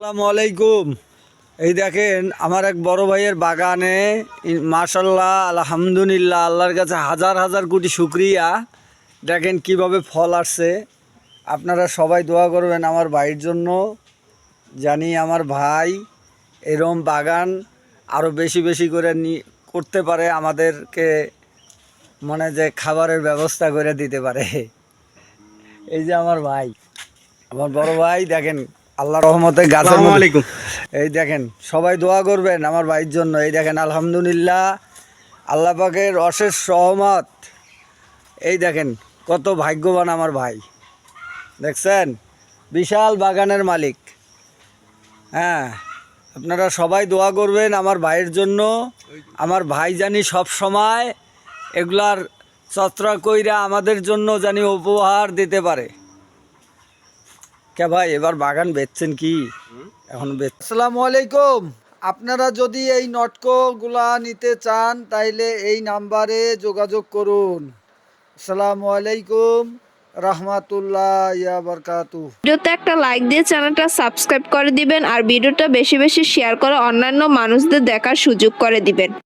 আসসালামু আলাইকুম। এই দেখেন আমার এক বড় ভাইয়ের বাগানে মাশাল্লাহ আলহামদুলিল্লাহ আল্লাহর কাছে হাজার হাজার কোটি শুক্রিয়া। দেখেন কিভাবে ফল আসছে। আপনারা সবাই দোয়া করবেন আমার ভাইয়ের জন্য, জানি আমার ভাই এরম বাগান আরও বেশি বেশি করে করতে পারে, আমাদেরকে মনে যে খাবারের ব্যবস্থা করে দিতে পারে। এই যে আমার ভাই, আমার বড় ভাই, দেখেন আল্লাহর রহমতে গাছের মধ্যে। এই দেখেন সবাই দোয়া করবেন আমার ভাইয়ের জন্য। এই দেখেন আলহামদুলিল্লাহ আল্লাহ পাকের অশেষ রহমত। এই দেখেন কত ভাগ্যবান আমার ভাই, দেখছেন বিশাল বাগানের মালিক। হ্যাঁ, আপনারা সবাই দোয়া করবেন আমার ভাইয়ের জন্য। আমার ভাই জানি সব সময় এগুলার চত্রা কইরা আমাদের জন্য জানি উপহার দিতে পারে। কে ভাই এবার বাগান বেচছেন কি? এখন আসসালামু আলাইকুম। আপনারা যদি এই নটকোগুলা নিতে চান তাইলে এই নাম্বারে যোগাযোগ করুন। আসসালামু আলাইকুম রাহমাতুল্লাহ ইয়া বারাকাতুহু। ভিডিওতে একটা লাইক দিয়ে চ্যানেলটা সাবস্ক্রাইব করে দিবেন আর ভিডিওটা বেশি বেশি শেয়ার করে অন্যান্য মানুষদের দেখার সুযোগ করে দিবেন।